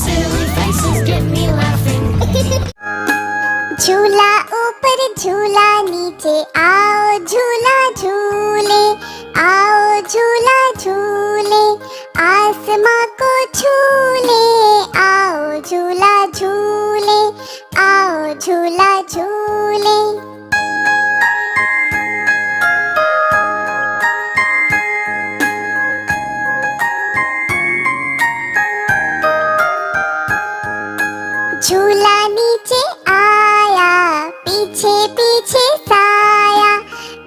Silly faces get me laughing. झूला ऊपर झूला नीचे आओ झूला झूले, आओ झूला झूले, आसमां को छूले, आओ झूला झूले, आओ झूला झूले। झूला नीचे आया, पीछे पीछे साया,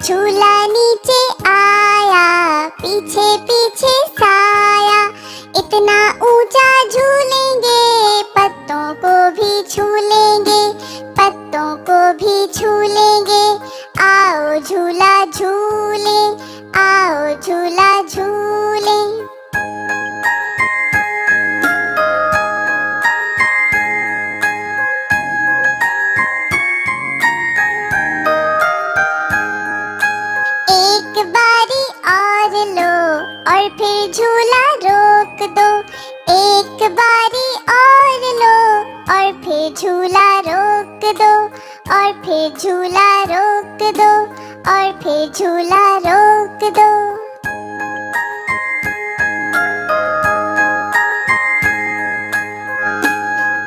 झूला नीचे आया, पीछे पीछे साया, इतना ऊंचा झूलेंगे पत्तों को भी छूलेंगे, पत्तों को भी छूलेंगे, आओ झूला झूले, आओ झूला झूले। एक बारी और लो और फिर झूला रोक दो, एक बारी और लो और फिर झूला रोक दो, और फिर झूला रोक दो, और फिर झूला रोक दो।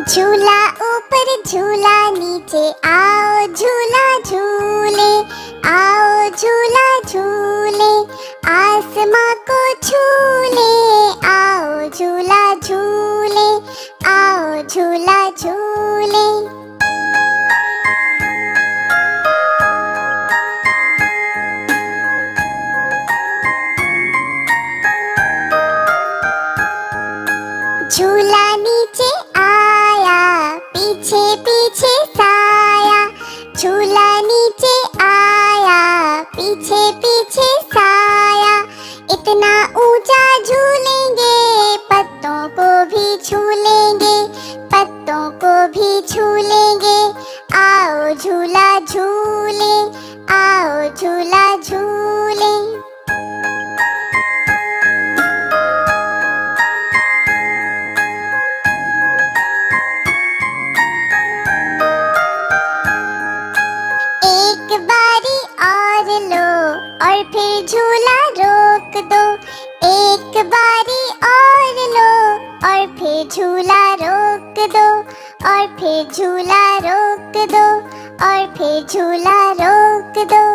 झूला ऊपर झूला नीचे आओ झूला झूले, आओ झूला झूले, आसमां को छूले, आओ झूला झूले, आओ झूला झूले। झूला नीचे आया, पीछे पीछे साया, झूला नीचे आया, पीछे पीछे साया, इतना ऊंचा झूलेंगे पत्तों को भी छूलेंगे, पत्तों को भी छूलेंगे, आओ झूला झूले, आओ झूला झूले। एक बारी और लो और फिर झूला रोक दो, एक बारी और लो और फिर झूला रोक दो, और फिर झूला रोक दो, और फिर झूला रोक दो।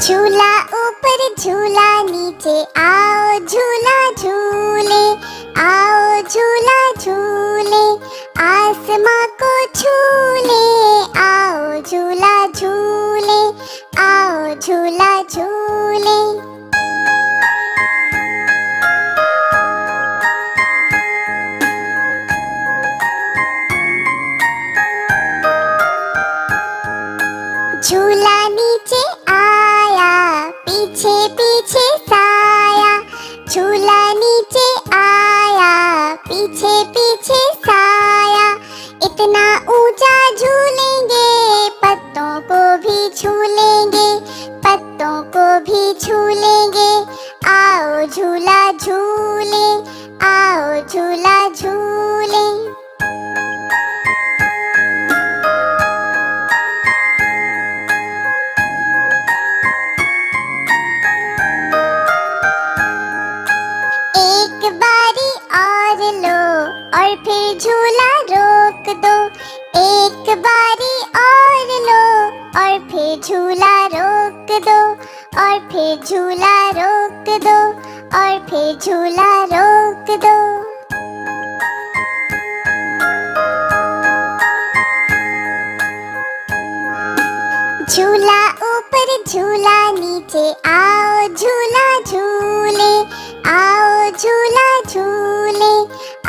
झूला ऊपर झूला नीचे आओ झूला झूले, आओ झूला झूले, आसमां को छूले, आओ झूला झूले, आओ झूला झूले। झूला नीचे आया, पीछे पीछे साया, झूला नीचे आया, पीछे पीछे साया, इतना ऊंचा झूलेंगे पत्तों को भी छूलेंगे, पत्तों को भी छूलेंगे, आओ झूला झूले, आओ झूला झूले। एक बारी और लो और फिर झूला रोक दो, एक बारी और लो और फिर झूला रोक दो, और फिर झूला रोक दो, और फिर झूला रोक दो। झूला ऊपर झूला नीचे आओ झूला झूले, आओ झूला झूले,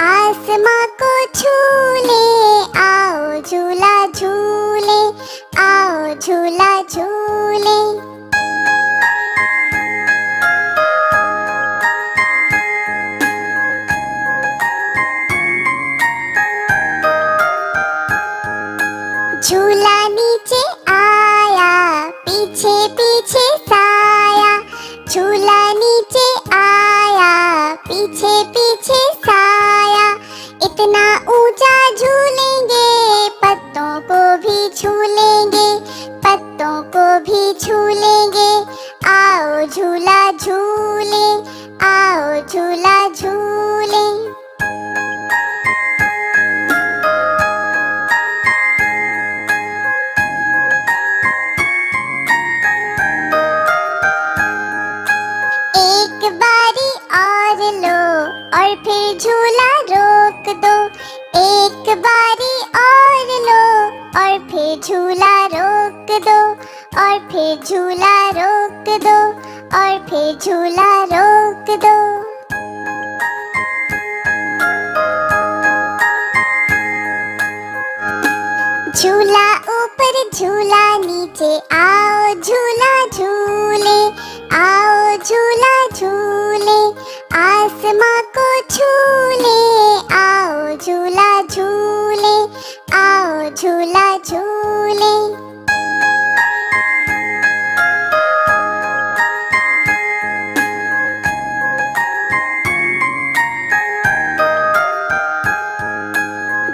आसमां को छूले, आओ झूला झूले, आओ झूला झूले। झूला नीचे आया, झूलेंगे, पत्तों को भी झूलेंगे। आओ झूला झूले, आओ झूला झूले। एक बारी और लो और फिर झूला रोक दो। एक बारी और लो और फिर झूला रोक दो, और फिर झूला रोक दो, और फिर झूला रोक दो। झूला ऊपर झूला नीचे, आओ झूला झूले, आओ झूला झूले। आसमां को झूले, आओ झूला झूले, आओ झूला झूले।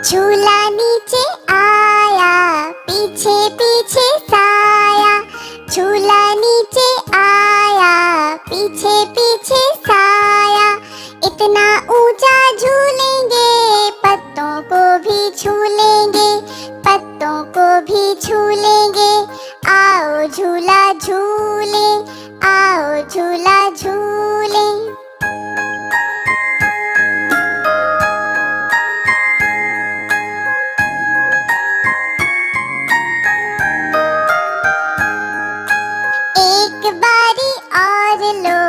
झूला नीचे आया, पीछे पीछे साया। झूला नीचे आया, पीछे पीछे साया। इतना ऊंचा झूलेंगे, पत्तों को भी झूलेंगे, पत्तों को भी झूलेंगे। आओ झूला झूले, आओ झूला झूले। एक बारी और लो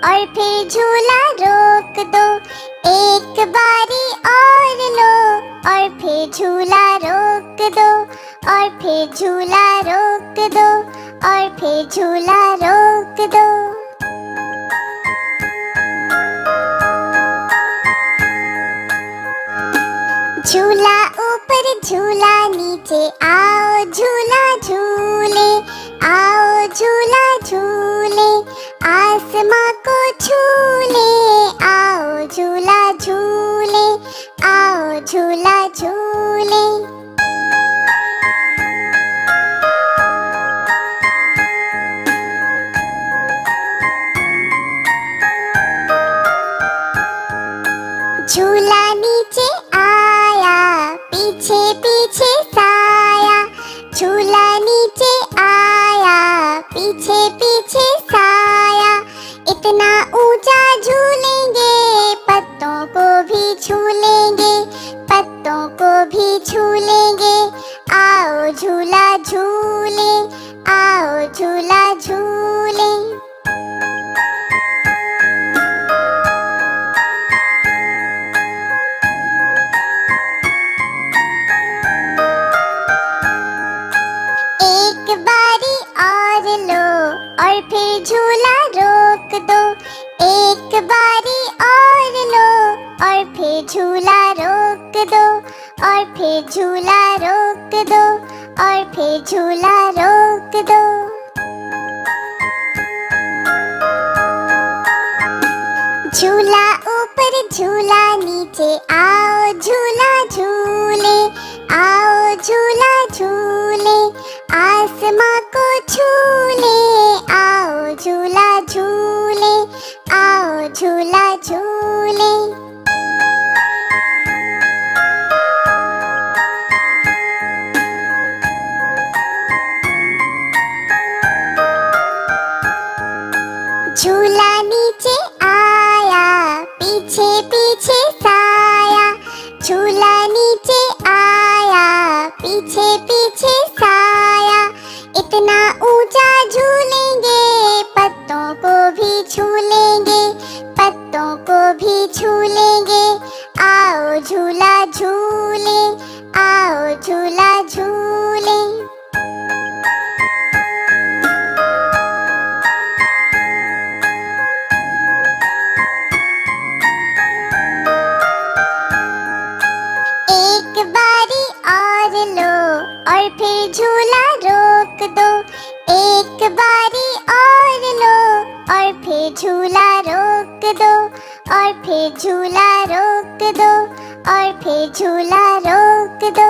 और फिर झूला रोक दो। एक बारी और लो और फिर झूला रोक दो, और फिर झूला रोक दो, और फिर झूला रोक दो। झूला ऊपर झूला नीचे, आओ झूला झूले, आओ झूला झूले। आसमां को झूले, आओ झूला झूले, आओ झूला झूले। झूला नीचे आया, पीछे पीछे साया। झूला नीचे आया, पीछे पीछे साया। इतना ऊंचा झूलेंगे, पत्तों को भी झूलेंगे, पत्तों को भी झूलेंगे। आओ झूला झूले, आओ झूला झूले। एक बारी और लो और फिर झूला रोक दो। एक बारी और लो और फिर झूला रोक दो, और फिर झूला रोक दो, और फिर झूला रोक दो। झूला ऊपर झूला नीचे, आओ झूला झूले, आओ झूला झूले। आसमां को झूले, आओ झूला झूले, आओ झूला झूले। झूला नीचे आया, पीछे पीछे साया। झूला नीचे आया, पीछे पीछे साया। इतना ऊंचा झूलेंगे, पत्तों को भी झूलेंगे, पत्तों को भी झूलेंगे। आओ झूला झूले, आओ झूला झूले। एक बारी और लो और फिर झूला रोक दो। एक बारी और लो और फिर झूला रोक दो, और फिर झूला रोक दो, और फिर झूला रोक दो।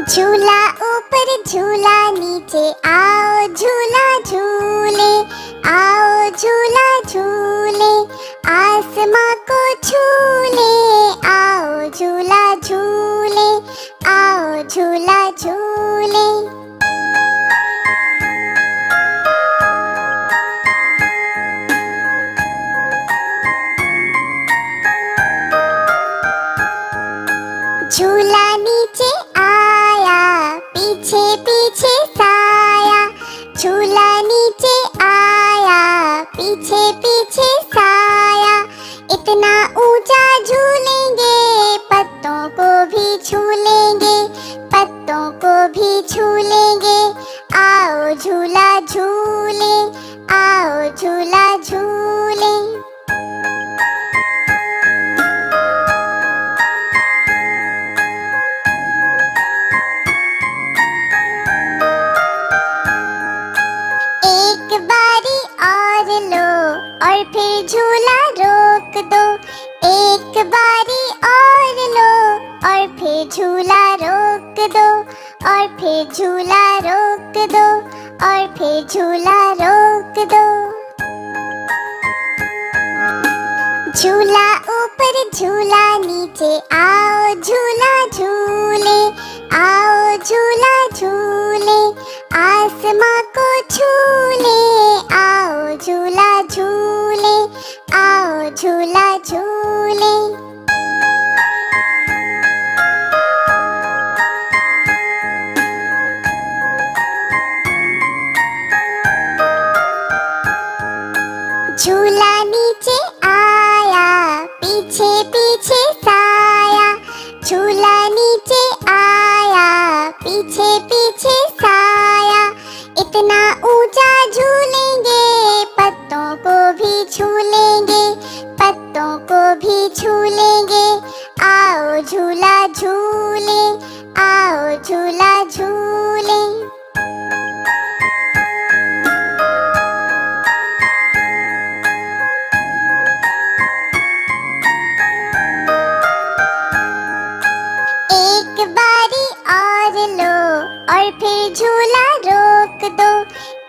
झूला ऊपर झूला नीचे आओ झूला झूले, आओ झूला झूले, आसमां को छूले, आओ झूला झूले, आओ झूला झूले। झूला नीचे आया पीछे पीछे साया, झूला नीचे आया पीछे पीछे साया, इतना ऊंचा झूलेंगे पत्तों को भी छूलेंगे, पत्तों को भी छूलेंगे, आओ झूला झूले, आओ झूला झूले। एक बारी और लो और फिर झूला रोक दो, एक बारी और लो और फिर झूला रोक दो, और फिर झूला रोक दो, और फिर झूला रोक दो। झूला ऊपर झूला नीचे आओ झूला झूले, आओ झूला झूले, आसमां को छूले, आओ झूला झूले, आओ झूला झूले। झूला नीचे आया पीछे पीछे साया, झूला नीचे आया पीछे पीछे साया, इतना ऊंचा झूलेंगे पत्तों को भी छूलेंगे, पत्तों को भी छूलेंगे, आओ झूला झूले, आओ झूला झूले। एक बारी और लो और फिर झूला रोक दो,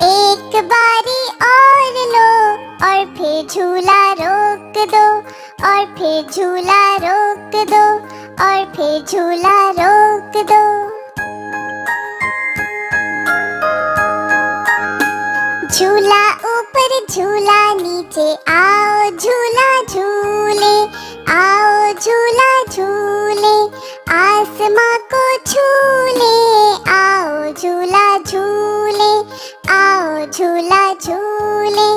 एक बारी और लो और फिर झूला रोक दो, और फिर झूला रोक दो, और फिर झूला रोक दो। झूला ऊपर झूला नीचे आओ झूला झूले, आओ झूला झूले, आसमां को छूले, आओ झूला झूले, आओ झूला झूले।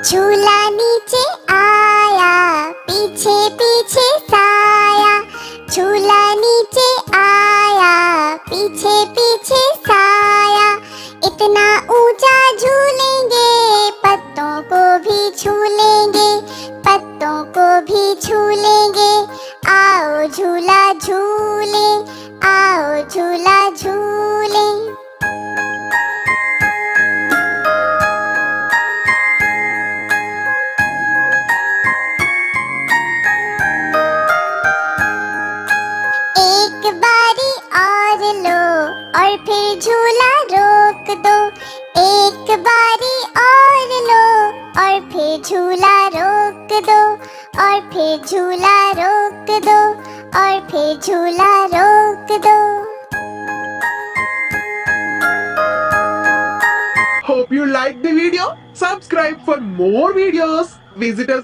झूला नीचे आया पीछे पीछे साया, झूला नीचे आया पीछे पीछे साया, इतना ऊंचा झूलेंगे पत्तों को भी छूलेंगे, पत्तों को भी छूलेंगे, आओ झूला झूले, आओ झूला झूले। एक बारी और लो और फिर झूला रोक दो, एक बारी और लो और फिर झूला रोक दो, और फिर झूला रोक दो, और फिर झूला रोक दो। Hope you liked the video. Subscribe for more videos. Visit us